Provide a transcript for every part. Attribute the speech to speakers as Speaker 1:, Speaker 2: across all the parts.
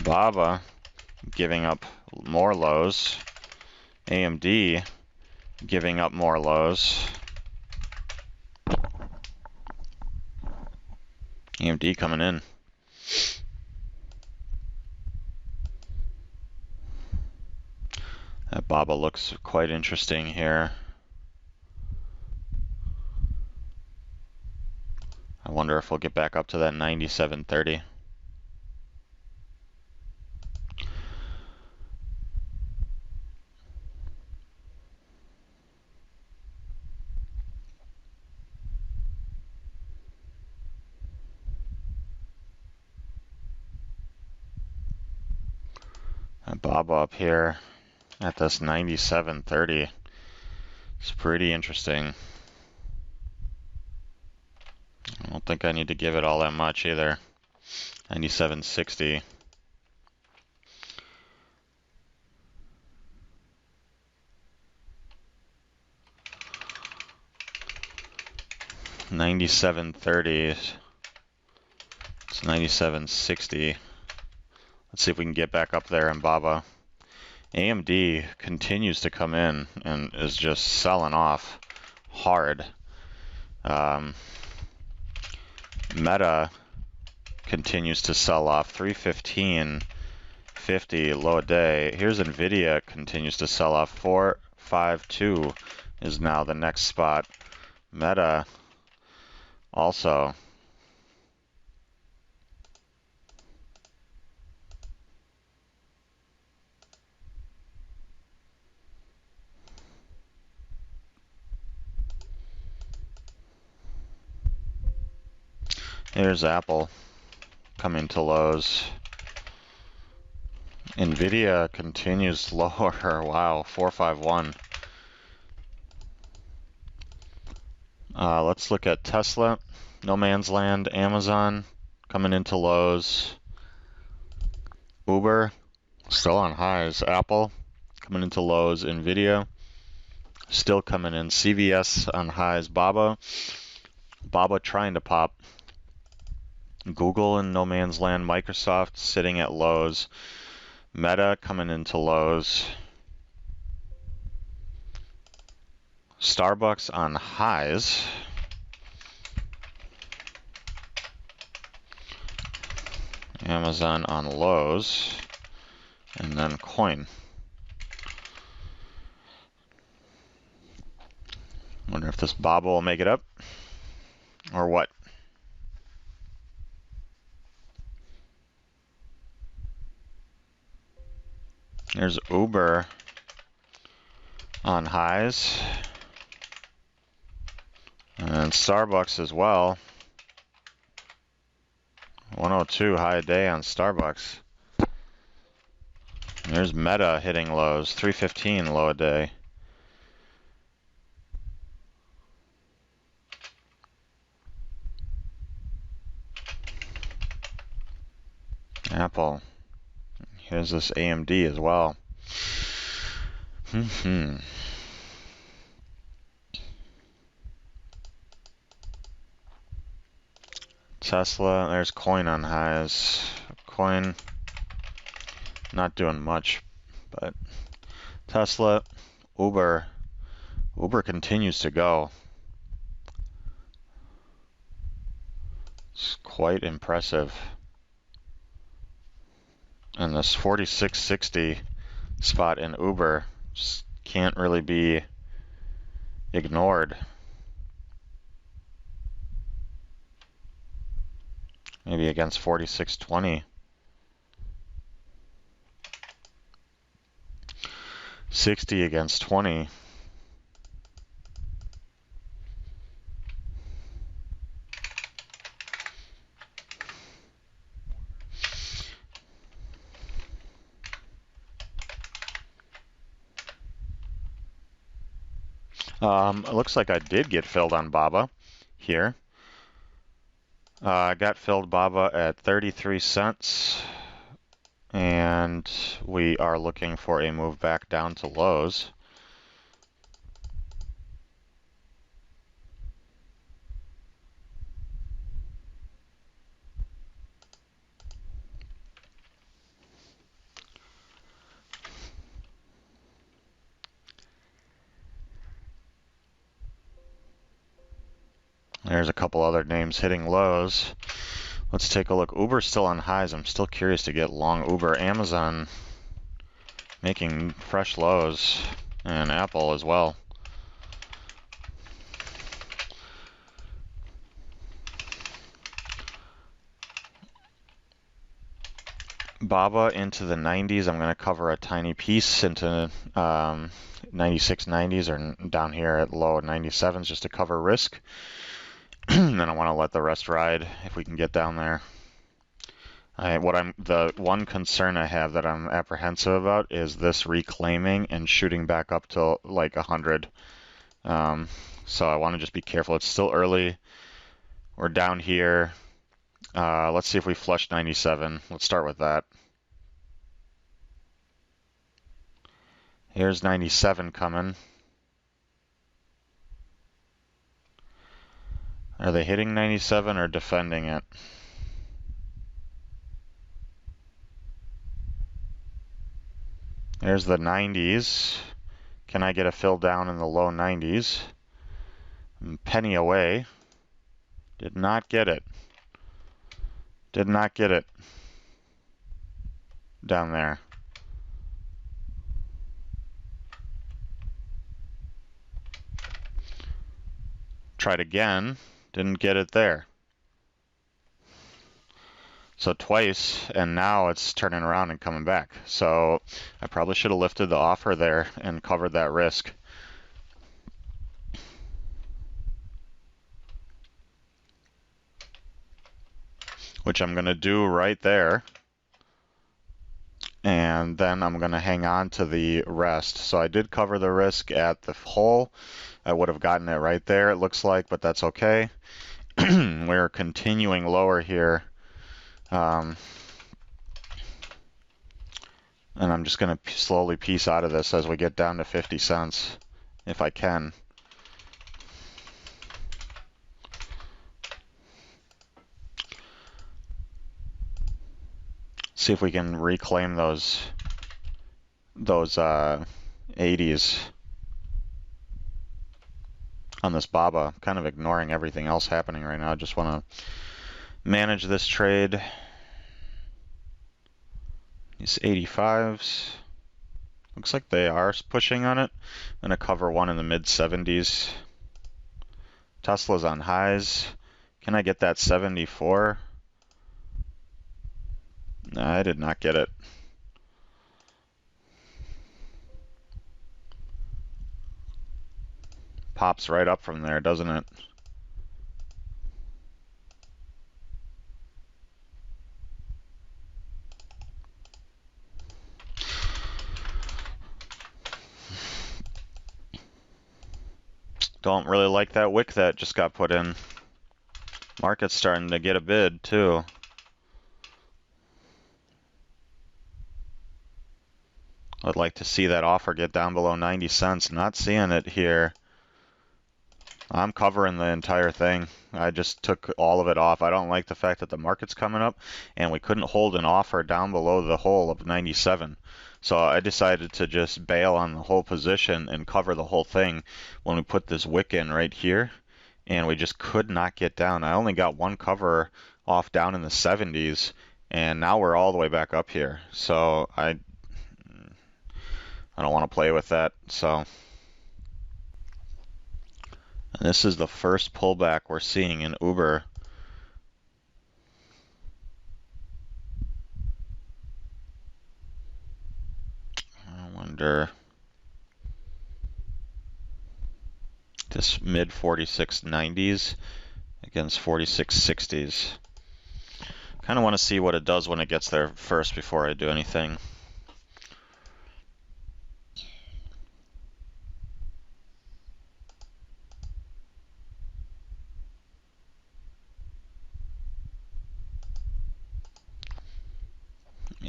Speaker 1: BABA giving up more lows. AMD giving up more lows. AMD coming in. That BABA looks quite interesting here. I wonder if we'll get back up to that 97.30. That BABA up here at this 97.30. It's pretty interesting. I don't think I need to give it all that much either. 97.60. $97.30. It's 97.60. Let's see if we can get back up there in BABA. AMD continues to come in and is just selling off hard. Meta continues to sell off. 315.50 low a day. Here's Nvidia, continues to sell off. 452 is now the next spot. Meta also. Here's Apple coming to lows. Nvidia continues lower. Wow, 451. Let's look at Tesla, no man's land. Amazon coming into lows. Uber still on highs. Apple coming into lows. Nvidia still coming in. CVS on highs. BABA trying to pop. Google in no man's land. Microsoft sitting at lows. Meta coming into lows. Starbucks on highs. Amazon on lows. And then coin. Wonder if this BABA will make it up or what. There's Uber on highs. And Starbucks as well. 102 high a day on Starbucks. There's Meta hitting lows. 315 low a day. Apple. Here's this AMD as well. Tesla, there's coin on highs. Coin not doing much, but Tesla, Uber continues to go. It's quite impressive. And this 46.60 spot in Uber just can't really be ignored. Maybe against 46.20. 60 against 20. It looks like I did get filled on BABA here. I got filled BABA at 33 cents. And we are looking for a move back down to lows. There's a couple other names hitting lows. Let's take a look. Uber's still on highs. I'm still curious to get long Uber. Amazon making fresh lows, and Apple as well. BABA into the 90s. I'm going to cover a tiny piece into 96.90s or down here at low 97s just to cover risk. And then I want to let the rest ride if we can get down there. The one concern I have that I'm apprehensive about is this reclaiming and shooting back up to like 100. So I want to just be careful. It's still early. We're down here. Let's see if we flush 97. Let's start with that. Here's 97 coming. Are they hitting 97 or defending it? There's the 90s. Can I get a fill down in the low 90s? Penny away. Did not get it. Did not get it. Down there. Tried again. Didn't get it there. So twice, and now it's turning around and coming back. So I probably should have lifted the offer there and covered that risk. Which I'm going to do right there. And then I'm going to hang on to the rest. So I did cover the risk at the hole. I would have gotten it right there, it looks like, but that's okay. We're continuing lower here. And I'm just going to slowly piece out of this as we get down to 50 cents, if I can. See if we can reclaim those 80s on this BABA. Kind of ignoring everything else happening right now. I just want to manage this trade. These 85s. Looks like they are pushing on it. I'm going to cover one in the mid 70s. Tesla's on highs. Can I get that 74? No, I did not get it. Pops right up from there, doesn't it? Don't really like that wick that just got put in. Market's starting to get a bid too. I'd like to see that offer get down below 90 cents. Not seeing it here. I'm covering the entire thing. I just took all of it off. I don't like the fact that the market's coming up and we couldn't hold an offer down below the hole of 97. So I decided to just bail on the whole position and cover the whole thing when we put this wick in right here, and we just could not get down. I only got one cover off down in the 70s, and now we're all the way back up here. So I don't want to play with that. So and this is the first pullback we're seeing in Uber. I wonder, this mid 46.90s against 46.60s. Kind of want to see what it does when it gets there first before I do anything.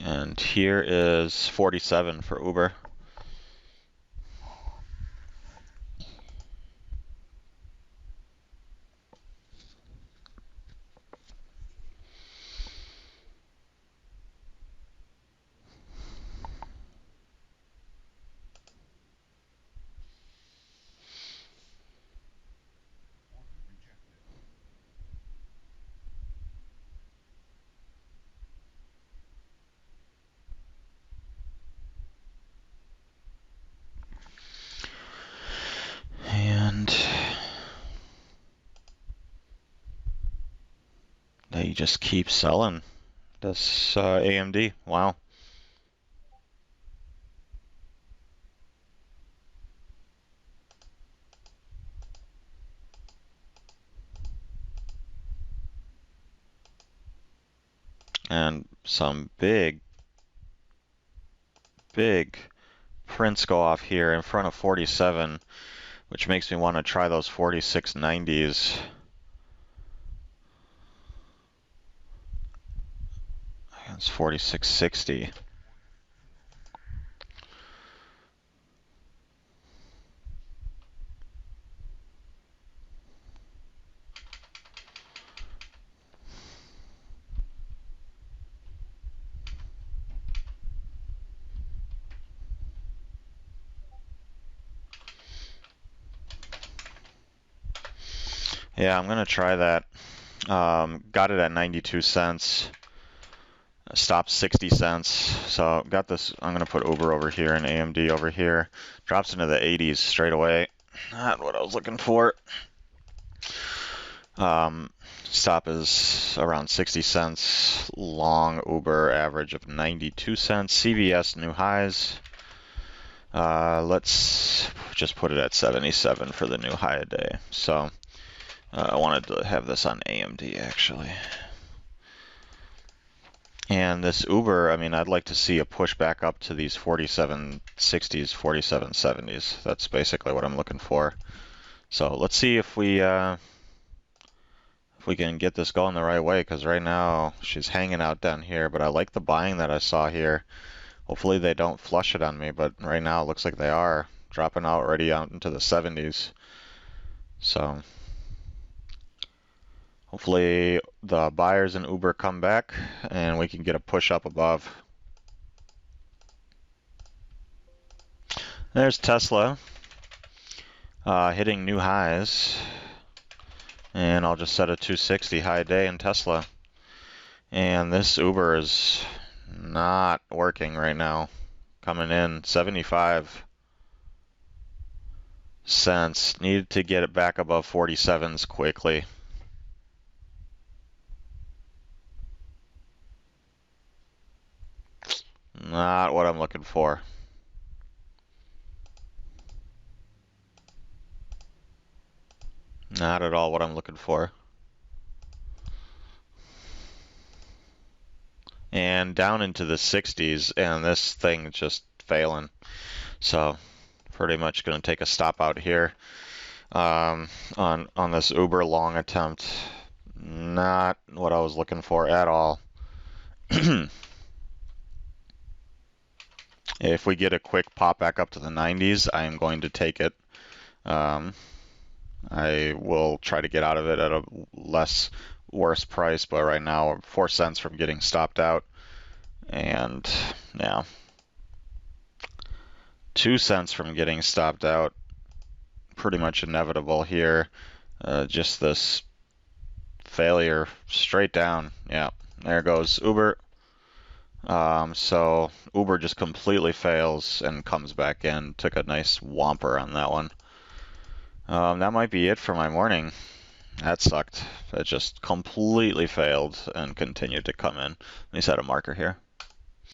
Speaker 1: And here is 47 for Uber. he just keeps selling this AMD. Wow. And some big prints go off here in front of 47, which makes me want to try those 4690s. It's 4660. Yeah, I'm gonna try that. Got it at 92 cents. Stopped 60 cents. So got this. I'm gonna put Uber over here and AMD over here. Drops into the 80s straight away. Not what I was looking for. Stop is around 60 cents. Long Uber average of 92 cents. CVS new highs. Let's just put it at 77 for the new high a day. So I wanted to have this on AMD actually. And this Uber, I mean, I'd like to see a push back up to these 4760s, 4770s. That's basically what I'm looking for. So let's see if we can get this going the right way, because right now she's hanging out down here, but I like the buying that I saw here. Hopefully they don't flush it on me, but right now it looks like they are dropping out already out into the 70s. So hopefully the buyers in Uber come back and we can get a push up above. There's Tesla hitting new highs. And I'll just set a 260 high day in Tesla. And this Uber is not working right now. Coming in 75 cents. Need to get it back above 47s quickly. Not what I'm looking for. Not at all what I'm looking for. And down into the 60s, and this thing just failing. So pretty much going to take a stop out here on this Uber long attempt. Not what I was looking for at all. If we get a quick pop back up to the 90s, I am going to take it. I will try to get out of it at a worse price, but right now 4 cents from getting stopped out, and yeah, 2 cents from getting stopped out. Pretty much inevitable here. Just this failure straight down. Yeah, there goes Uber. So Uber just completely fails and comes back in. Took a nice whomper on that one. That might be it for my morning. That sucked. It just completely failed and continued to come in. Let me set a marker here.